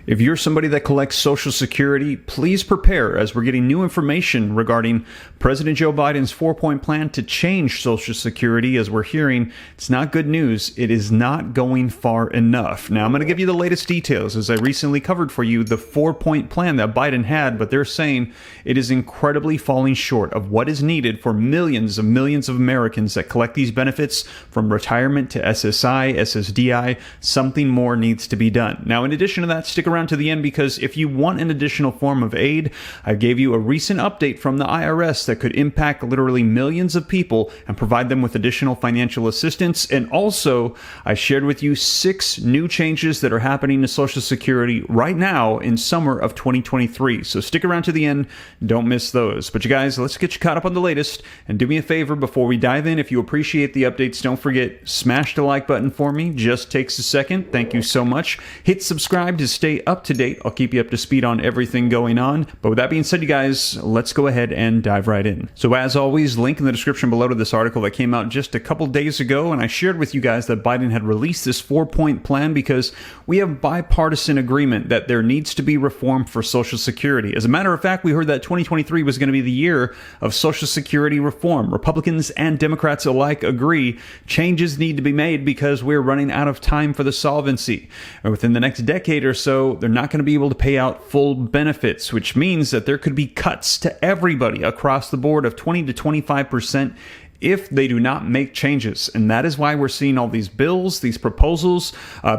If you're somebody that collects Social Security, please prepare as we're getting new information regarding President Joe Biden's four-point plan to change Social Security. As we're hearing, it's not good news. It is not going far enough. Now, I'm going to give you the latest details as I recently covered for you the four-point plan that Biden had, but they're saying it is incredibly falling short of what is needed for millions of Americans that collect these benefits from retirement to SSI, SSDI. Something more needs to be done. Now, in addition to that, stick around to the end, because if you want an additional form of aid, I gave you a recent update from the IRS that could impact literally millions of people and provide them with additional financial assistance. And also, I shared with you 6 new changes that are happening to Social Security right now in summer of 2023. So stick around to the end. Don't miss those. But you guys, let's get you caught up on the latest. And do me a favor before we dive in. If you appreciate the updates, don't forget, smash the like button for me. Just takes a second. Thank you so much. Hit subscribe to stay up to date. I'll keep you up to speed on everything going on. But with that being said, you guys, let's go ahead and dive right in. So as always, link in the description below to this article that came out just a couple days ago. And I shared with you guys that Biden had released this 4-point plan because we have bipartisan agreement that there needs to be reform for Social Security. As a matter of fact, we heard that 2023 was going to be the year of Social Security reform. Republicans and Democrats alike agree changes need to be made because we're running out of time for the solvency. And within the next decade or so, they're not going to be able to pay out full benefits, which means that there could be cuts to everybody across the board of 20 to 25% if they do not make changes. And that is why we're seeing all these bills, these proposals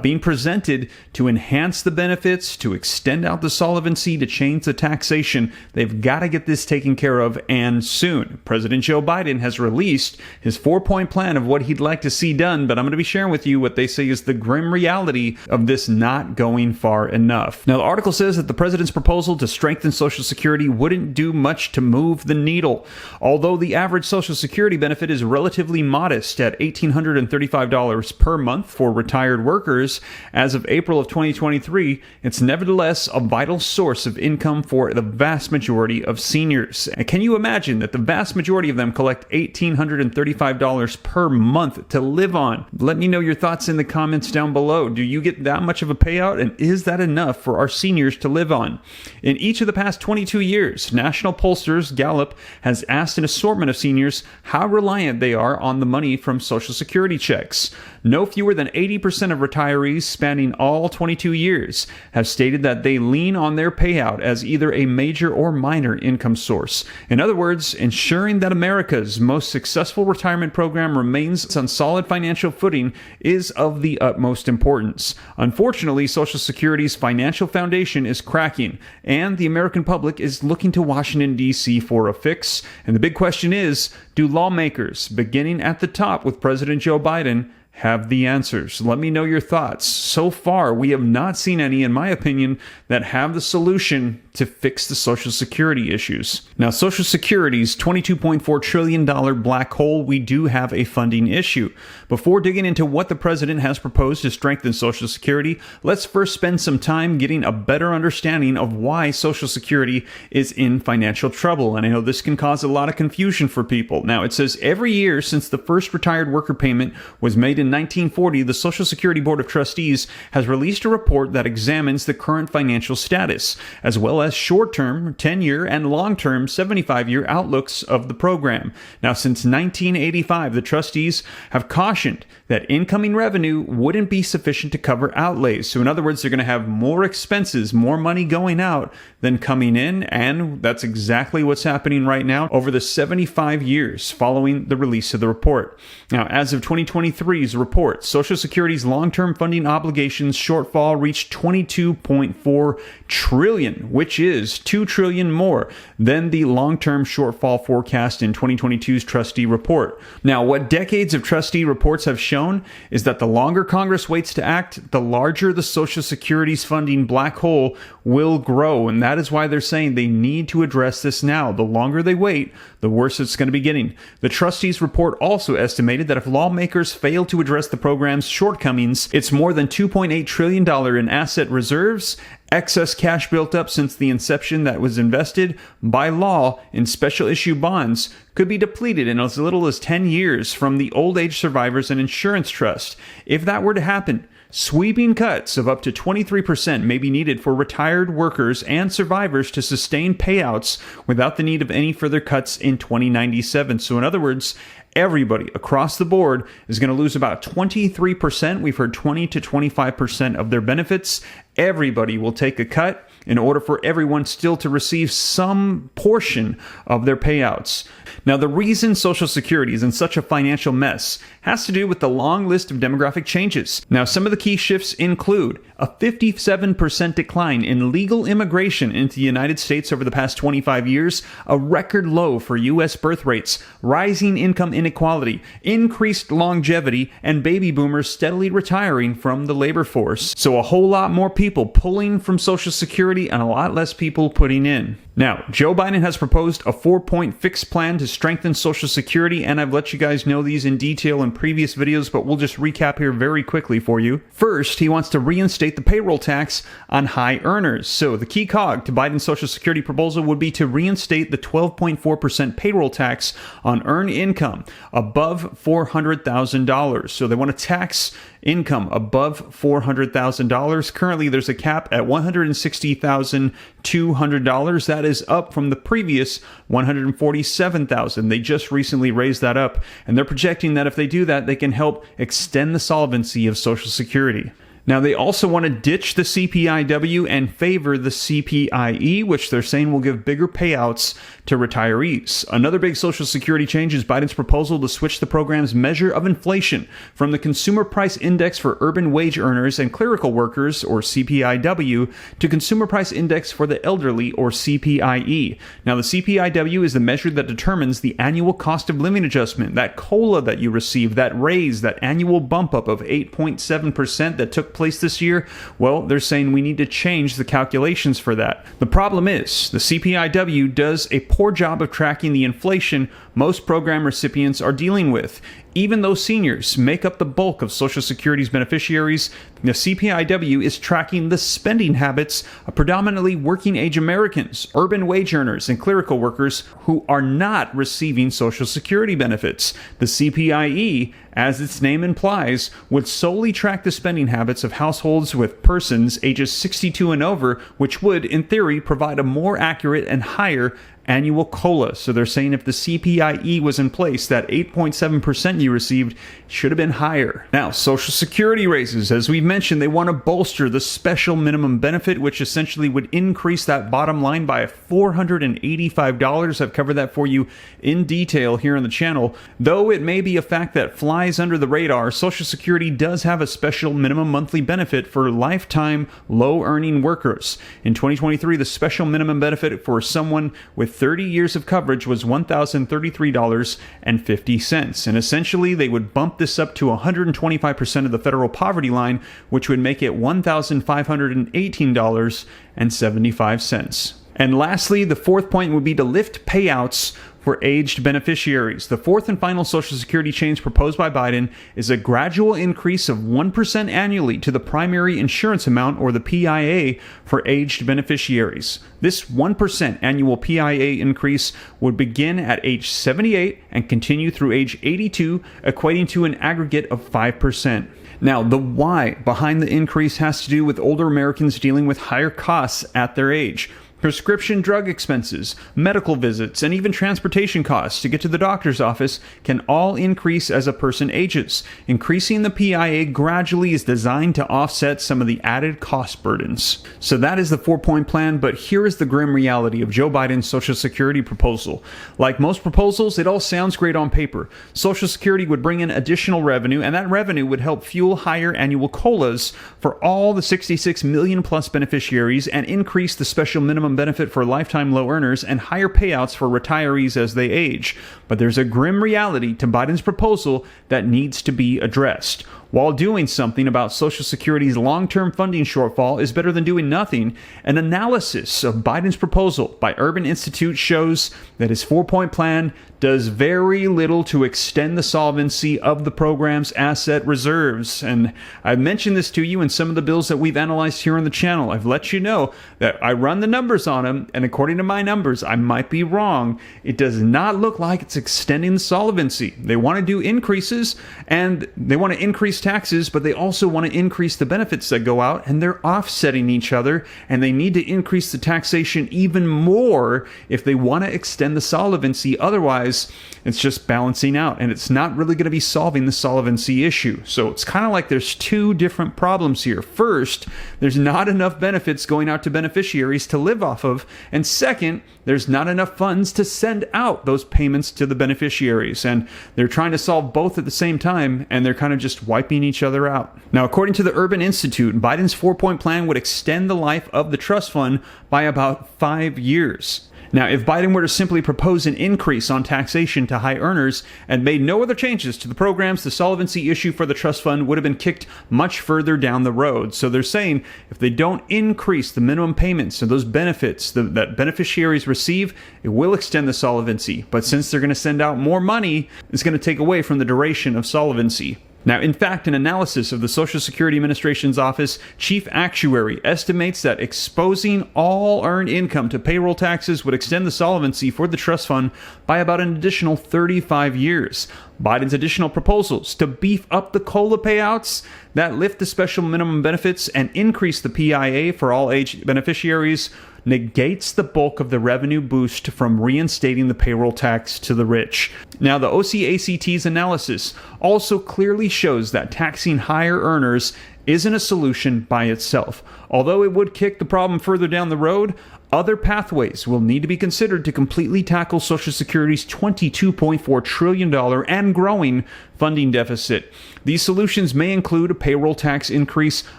being presented to enhance the benefits, to extend out the solvency, to change the taxation. They've got to get this taken care of, and soon. President Joe Biden has released his 4-point plan of what he'd like to see done, but I'm going to be sharing with you what they say is the grim reality of this not going far enough. Now, the article says that the president's proposal to strengthen Social Security wouldn't do much to move the needle. Although the average Social Security benefit is relatively modest at $1,835 per month for retired workers as of April of 2023, it's nevertheless a vital source of income for the vast majority of seniors. And can you imagine that the vast majority of them collect $1,835 per month to live on? Let me know your thoughts in the comments down below. Do you get that much of a payout, and is that enough for our seniors to live on? In each of the past 22 years, national pollsters Gallup has asked an assortment of seniors how reliant they are on the money from Social Security checks. No fewer than 80% of retirees spanning all 22 years have stated that they lean on their payout as either a major or minor income source. In other words, ensuring that America's most successful retirement program remains on solid financial footing is of the utmost importance. Unfortunately, Social Security's financial foundation is cracking, and the American public is looking to Washington, D.C. for a fix. And the big question is, do lawmakers, beginning at the top with President Joe Biden, have the answers? Let me know your thoughts. So far, we have not seen any, in my opinion, that have the solution to fix the Social Security issues. Now, Social Security's $22.4 trillion black hole, we do have a funding issue. Before digging into what the president has proposed to strengthen Social Security, let's first spend some time getting a better understanding of why Social Security is in financial trouble. And I know this can cause a lot of confusion for people. Now, it says every year since the first retired worker payment was made in 1940, the Social Security Board of Trustees has released a report that examines the current financial status, as well as short-term, 10-year, and long-term, 75-year outlooks of the program. Now, since 1985, the trustees have cautioned that incoming revenue wouldn't be sufficient to cover outlays. So in other words, they're going to have more expenses, more money going out than coming in, and that's exactly what's happening right now over the 75 years following the release of the report. Now, as of 2023's report, Social Security's long-term funding obligations shortfall reached $22.4 trillion, which is $2 trillion more than the long-term shortfall forecast in 2022's trustee report. Now, what decades of trustee reports have shown is that the longer Congress waits to act, the larger the Social Security's funding black hole will grow, and that is why they're saying they need to address this now. The longer they wait, the worse it's going to be getting. The trustees report also estimated that if lawmakers fail to address the program's shortcomings, it's more than $2.8 trillion in asset reserves, excess cash built up since the inception that was invested by law in special issue bonds could be depleted in as little as 10 years from the Old Age Survivors and Insurance Trust. If that were to happen, Sweeping cuts of up to 23% may be needed for retired workers and survivors to sustain payouts without the need of any further cuts in 2097. So in other words, everybody across the board is going to lose about 23%. We've heard 20 to 25% of their benefits. Everybody will take a cut in order for everyone still to receive some portion of their payouts. Now, the reason Social Security is in such a financial mess has to do with the long list of demographic changes. Now, some of the key shifts include a 57% decline in legal immigration into the United States over the past 25 years, a record low for U.S. birth rates, rising income inequality, increased longevity, and baby boomers steadily retiring from the labor force. So a whole lot more people pulling from Social Security and a lot less people putting in. Now, Joe Biden has proposed a 4-point fix plan to strengthen Social Security, and I've let you guys know these in detail in previous videos, but we'll just recap here very quickly for you. First, he wants to reinstate the payroll tax on high earners. So the key cog to Biden's Social Security proposal would be to reinstate the 12.4% payroll tax on earned income above $400,000. So they want to tax income above $400,000. Currently, there's a cap at $160,200. That is up from the previous $147,000. They just recently raised that up, and they're projecting that if they do that, they can help extend the solvency of Social Security. Now, they also want to ditch the CPIW and favor the CPIE, which they're saying will give bigger payouts to retirees. Another big Social Security change is Biden's proposal to switch the program's measure of inflation from the Consumer Price Index for urban wage earners and clerical workers, or CPIW, to Consumer Price Index for the elderly, or CPIE. Now, the CPIW is the measure that determines the annual cost of living adjustment, that COLA that you receive, that raise, that annual bump up of 8.7% that took place this year. Well, they're saying we need to change the calculations for that. The problem is the CPIW does a poor job of tracking the inflation most program recipients are dealing with. Even though seniors make up the bulk of Social Security's beneficiaries, the CPIW is tracking the spending habits of predominantly working-age Americans, urban wage earners, and clerical workers who are not receiving Social Security benefits. The CPIE, as its name implies, would solely track the spending habits of households with persons ages 62 and over, which would, in theory, provide a more accurate and higher annual COLA. So they're saying if the CPIE was in place, that 8.7% you received should have been higher. Now, Social Security raises. As we've mentioned, they want to bolster the special minimum benefit, which essentially would increase that bottom line by $485. I've covered that for you in detail here on the channel. Though it may be a fact that flies under the radar, Social Security does have a special minimum monthly benefit for lifetime low-earning workers. In 2023, the special minimum benefit for someone with 30 years of coverage was $1,033.50. And essentially, they would bump this up to 125% of the federal poverty line, which would make it $1,518.75. And lastly, the fourth point would be to lift payouts for aged beneficiaries. The fourth and final Social Security change proposed by Biden is a gradual increase of 1% annually to the primary insurance amount, or the PIA, for aged beneficiaries. This 1% annual PIA increase would begin at age 78 and continue through age 82, equating to an aggregate of 5%. Now, the why behind the increase has to do with older Americans dealing with higher costs at their age. Prescription drug expenses, medical visits, and even transportation costs to get to the doctor's office can all increase as a person ages. Increasing the PIA gradually is designed to offset some of the added cost burdens. So that is the 4-point plan, but here is the grim reality of Joe Biden's Social Security proposal. Like most proposals, it all sounds great on paper. Social Security would bring in additional revenue, and that revenue would help fuel higher annual COLAs for all the 66 million plus beneficiaries and increase the special minimum benefit for lifetime low earners and higher payouts for retirees as they age. But there's a grim reality to Biden's proposal that needs to be addressed. While doing something about Social Security's long-term funding shortfall is better than doing nothing, an analysis of Biden's proposal by Urban Institute shows that his 4-point plan does very little to extend the solvency of the program's asset reserves. And I've mentioned this to you in some of the bills that we've analyzed here on the channel. I've let you know that I run the numbers on them, and according to my numbers, I might be wrong. It does not look like it's extending the solvency. They want to do increases, and they want to increase taxes, but they also want to increase the benefits that go out, and they're offsetting each other, and they need to increase the taxation even more if they want to extend the solvency. Otherwise, it's just balancing out, and it's not really going to be solving the solvency issue. So it's kind of like there's two different problems here. First, there's not enough benefits going out to beneficiaries to live off of, and second, there's not enough funds to send out those payments to the beneficiaries, and they're trying to solve both at the same time, and they're kind of just wiping each other out. Now, according to the Urban Institute, Biden's 4-point plan would extend the life of the trust fund by about 5 years. Now, if Biden were to simply propose an increase on taxation to high earners and made no other changes to the programs, the solvency issue for the trust fund would have been kicked much further down the road. So they're saying if they don't increase the minimum payments and those benefits that beneficiaries receive, it will extend the solvency. But since they're going to send out more money, it's going to take away from the duration of solvency. Now, in fact, an analysis of the Social Security Administration's office chief actuary estimates that exposing all earned income to payroll taxes would extend the solvency for the trust fund by about an additional 35 years. Biden's additional proposals to beef up the COLA payouts that lift the special minimum benefits and increase the PIA for all age beneficiaries negates the bulk of the revenue boost from reinstating the payroll tax to the rich. Now, the OCACT's analysis also clearly shows that taxing higher earners isn't a solution by itself. Although it would kick the problem further down the road, other pathways will need to be considered to completely tackle Social Security's $22.4 trillion and growing funding deficit. These solutions may include a payroll tax increase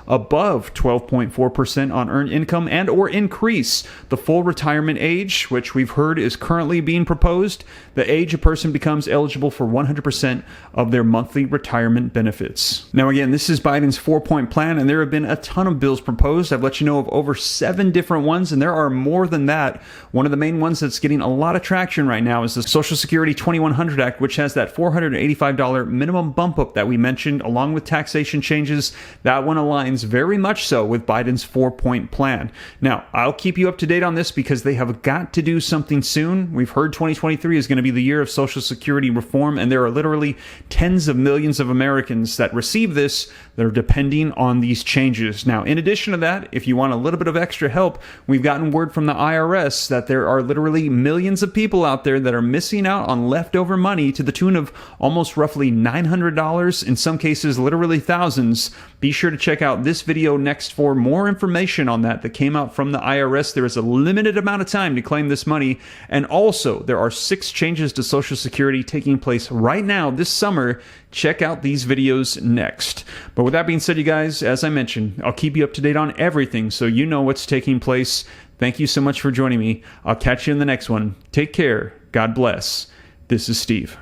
above 12.4% on earned income and or increase the full retirement age, which we've heard is currently being proposed, the age a person becomes eligible for 100% of their monthly retirement benefits. Now again, this is Biden's 4-point plan, and there have been a ton of bills proposed. I've let you know of over 7 different ones, and there are more than that. One of the main ones that's getting a lot of traction right now is the Social Security 2100 Act, which has that $485 minimum bump up that we mentioned, along with taxation changes. That one aligns very much so with Biden's 4-point plan. Now, I'll keep you up to date on this because they have got to do something soon. We've heard 2023 is going to be the year of Social Security reform, and there are literally tens of millions of Americans that receive this that are depending on these changes. Now, in addition to that, if you want a little bit of extra help, we've gotten word from the IRS that there are literally millions of people out there that are missing out on leftover money to the tune of almost roughly $900, in some cases literally thousands. Be sure to check out this video next for more information on that came out from the IRS. There is a limited amount of time to claim this money, and also there are 6 changes to Social Security taking place right now this summer. Check out these videos next. But with that being said, you guys, as I mentioned, I'll keep you up to date on everything so you know what's taking place. Thank you so much for joining me. I'll catch you in the next one. Take care. God bless. This is Steve.